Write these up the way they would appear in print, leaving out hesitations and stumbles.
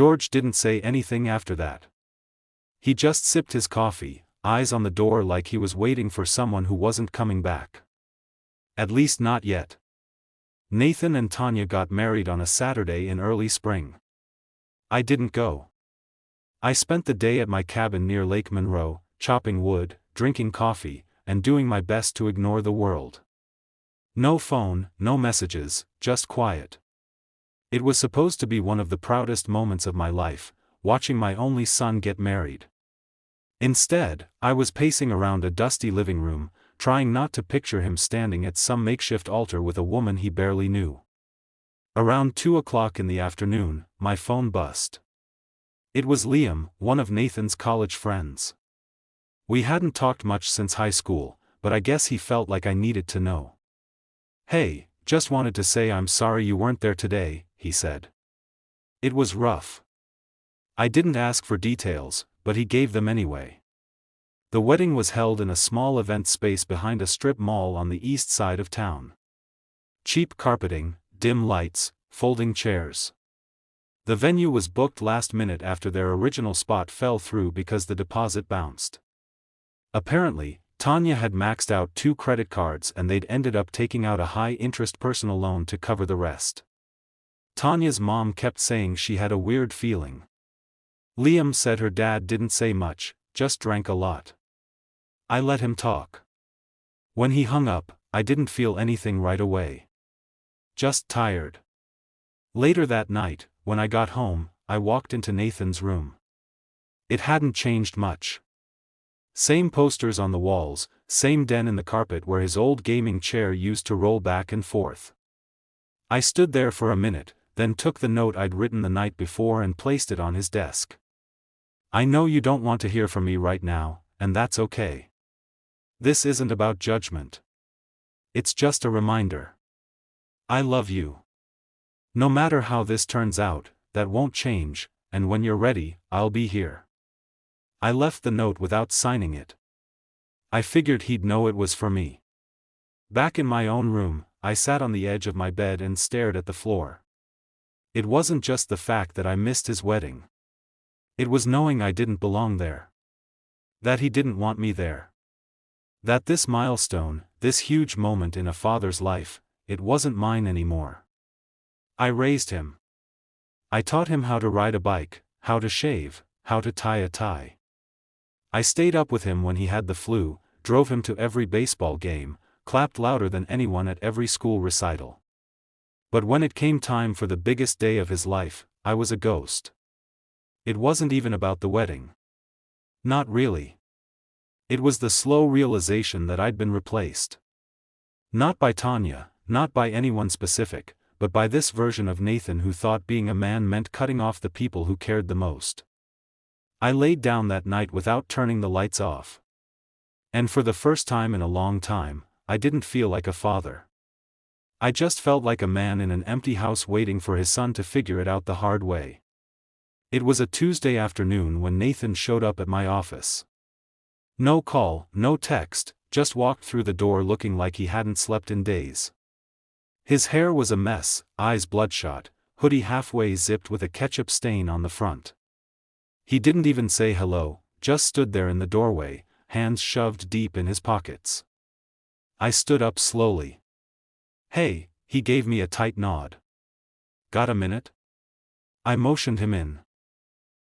George didn't say anything after that. He just sipped his coffee, eyes on the door like he was waiting for someone who wasn't coming back. At least not yet. Nathan and Tanya got married on a Saturday in early spring. I didn't go. I spent the day at my cabin near Lake Monroe, chopping wood, drinking coffee, and doing my best to ignore the world. No phone, no messages, just quiet. It was supposed to be one of the proudest moments of my life, watching my only son get married. Instead, I was pacing around a dusty living room, trying not to picture him standing at some makeshift altar with a woman he barely knew. Around 2 o'clock in the afternoon, my phone buzzed. It was Liam, one of Nathan's college friends. We hadn't talked much since high school, but I guess he felt like I needed to know. "Hey, just wanted to say I'm sorry you weren't there today," he said. It was rough. I didn't ask for details, but he gave them anyway. The wedding was held in a small event space behind a strip mall on the east side of town. Cheap carpeting, dim lights, folding chairs. The venue was booked last minute after their original spot fell through because the deposit bounced. Apparently, Tanya had maxed out 2 credit cards and they'd ended up taking out a high-interest personal loan to cover the rest. Tanya's mom kept saying she had a weird feeling. Liam said her dad didn't say much, just drank a lot. I let him talk. When he hung up, I didn't feel anything right away. Just tired. Later that night, when I got home, I walked into Nathan's room. It hadn't changed much. Same posters on the walls, same dent in the carpet where his old gaming chair used to roll back and forth. I stood there for a minute, then took the note I'd written the night before and placed it on his desk. "I know you don't want to hear from me right now, and that's okay. This isn't about judgment. It's just a reminder. I love you. No matter how this turns out, that won't change, and when you're ready, I'll be here." I left the note without signing it. I figured he'd know it was for me. Back in my own room, I sat on the edge of my bed and stared at the floor. It wasn't just the fact that I missed his wedding. It was knowing I didn't belong there. That he didn't want me there. That this milestone, this huge moment in a father's life, it wasn't mine anymore. I raised him. I taught him how to ride a bike, how to shave, how to tie a tie. I stayed up with him when he had the flu, drove him to every baseball game, clapped louder than anyone at every school recital. But when it came time for the biggest day of his life, I was a ghost. It wasn't even about the wedding. Not really. It was the slow realization that I'd been replaced. Not by Tanya, not by anyone specific, but by this version of Nathan who thought being a man meant cutting off the people who cared the most. I laid down that night without turning the lights off. And for the first time in a long time, I didn't feel like a father. I just felt like a man in an empty house waiting for his son to figure it out the hard way. It was a Tuesday afternoon when Nathan showed up at my office. No call, no text, just walked through the door looking like he hadn't slept in days. His hair was a mess, eyes bloodshot, hoodie halfway zipped with a ketchup stain on the front. He didn't even say hello, just stood there in the doorway, hands shoved deep in his pockets. I stood up slowly. "Hey," he gave me a tight nod. "Got a minute?" I motioned him in.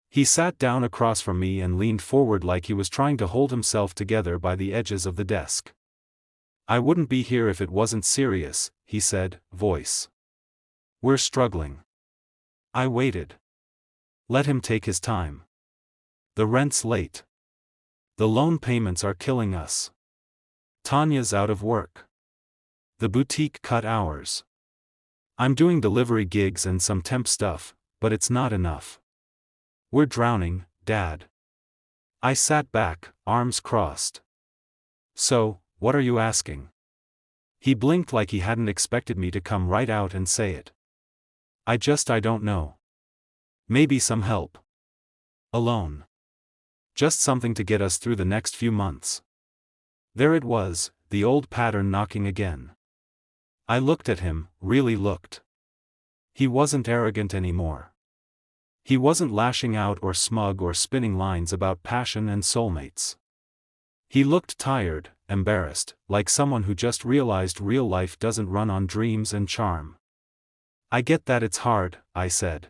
He sat down across from me and leaned forward like he was trying to hold himself together by the edges of the desk. "I wouldn't be here if it wasn't serious," he said, voice. "We're struggling." I waited. Let him take his time. The rent's late. The loan payments are killing us. Tanya's out of work. The boutique cut hours. I'm doing delivery gigs and some temp stuff, but it's not enough. We're drowning, Dad. I sat back, arms crossed. "So, what are you asking?" He blinked like he hadn't expected me to come right out and say it. I don't know. Maybe some help. A loan. Just something to get us through the next few months. There it was, the old pattern knocking again. I looked at him, really looked. He wasn't arrogant anymore. He wasn't lashing out or smug or spinning lines about passion and soulmates. He looked tired, embarrassed, like someone who just realized real life doesn't run on dreams and charm. I get that it's hard, I said.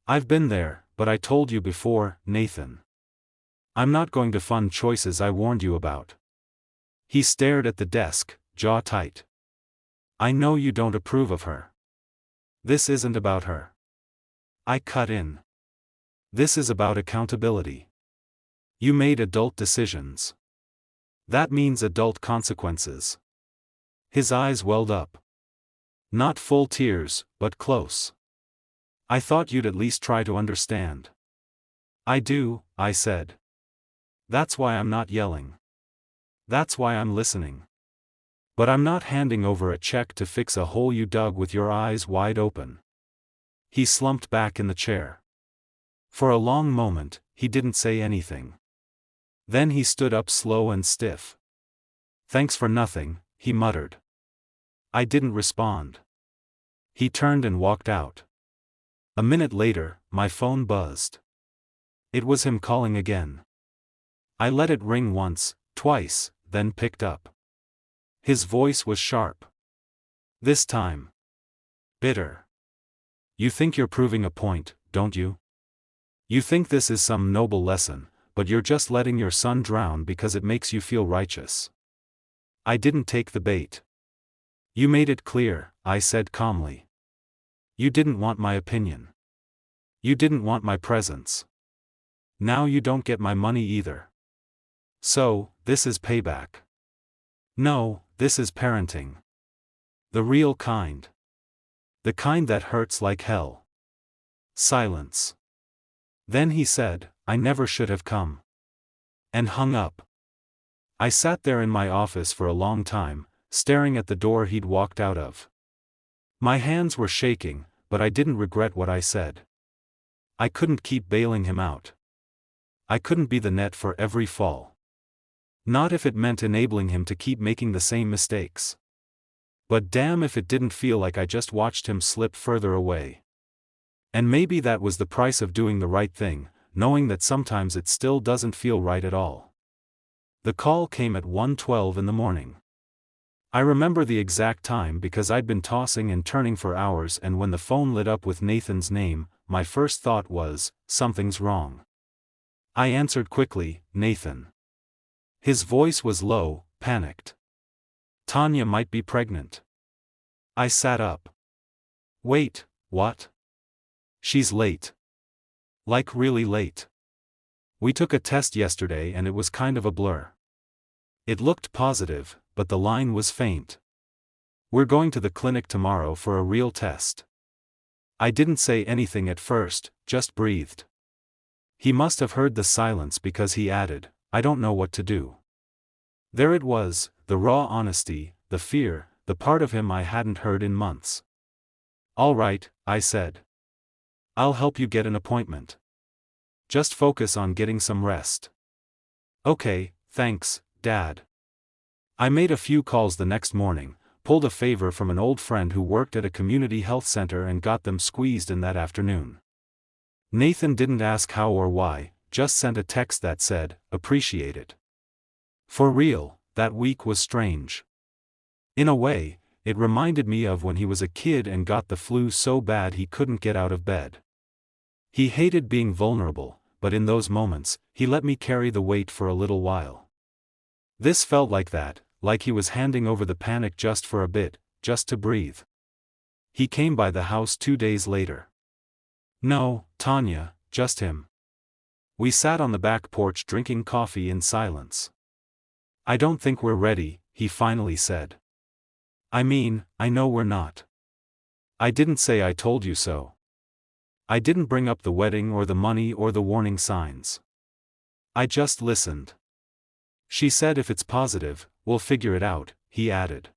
I've been there, but I told you before, Nathan. I'm not going to fund choices I warned you about. He stared at the desk, jaw tight. I know you don't approve of her. This isn't about her. I cut in. This is about accountability. You made adult decisions. That means adult consequences. His eyes welled up. Not full tears, but close. I thought you'd at least try to understand. I do, I said. That's why I'm not yelling. That's why I'm listening. But I'm not handing over a check to fix a hole you dug with your eyes wide open. He slumped back in the chair. For a long moment, he didn't say anything. Then he stood up slow and stiff. Thanks for nothing, he muttered. I didn't respond. He turned and walked out. A minute later, my phone buzzed. It was him calling again. I let it ring once, twice, then picked up. His voice was sharp. This time. Bitter. You think you're proving a point, don't you? You think this is some noble lesson, but you're just letting your son drown because it makes you feel righteous. I didn't take the bait. You made it clear, I said calmly. You didn't want my opinion. You didn't want my presence. Now you don't get my money either. So, this is payback. No, this is parenting. The real kind. The kind that hurts like hell. Silence. Then he said, I never should have come. And hung up. I sat there in my office for a long time, staring at the door he'd walked out of. My hands were shaking, but I didn't regret what I said. I couldn't keep bailing him out. I couldn't be the net for every fall. Not if it meant enabling him to keep making the same mistakes. But damn if it didn't feel like I just watched him slip further away. And maybe that was the price of doing the right thing, knowing that sometimes it still doesn't feel right at all. The call came at 1:12 in the morning. I remember the exact time because I'd been tossing and turning for hours, and when the phone lit up with Nathan's name, my first thought was, something's wrong. I answered quickly, Nathan. His voice was low, panicked. Tanya might be pregnant. I sat up. Wait, what? She's late. Like really late. We took a test yesterday and it was kind of a blur. It looked positive, but the line was faint. We're going to the clinic tomorrow for a real test. I didn't say anything at first, just breathed. He must have heard the silence because he added, I don't know what to do. There it was, the raw honesty, the fear, the part of him I hadn't heard in months. All right, I said. I'll help you get an appointment. Just focus on getting some rest. Okay, thanks, Dad. I made a few calls the next morning, pulled a favor from an old friend who worked at a community health center and got them squeezed in that afternoon. Nathan didn't ask how or why, just sent a text that said, appreciate it. For real, that week was strange. In a way, it reminded me of when he was a kid and got the flu so bad he couldn't get out of bed. He hated being vulnerable, but in those moments, he let me carry the weight for a little while. This felt like that, like he was handing over the panic just for a bit, just to breathe. He came by the house 2 days later. No, Tanya, just him. We sat on the back porch drinking coffee in silence. I don't think we're ready, he finally said. I mean, I know we're not. I didn't say I told you so. I didn't bring up the wedding or the money or the warning signs. I just listened. She said if it's positive, we'll figure it out, he added.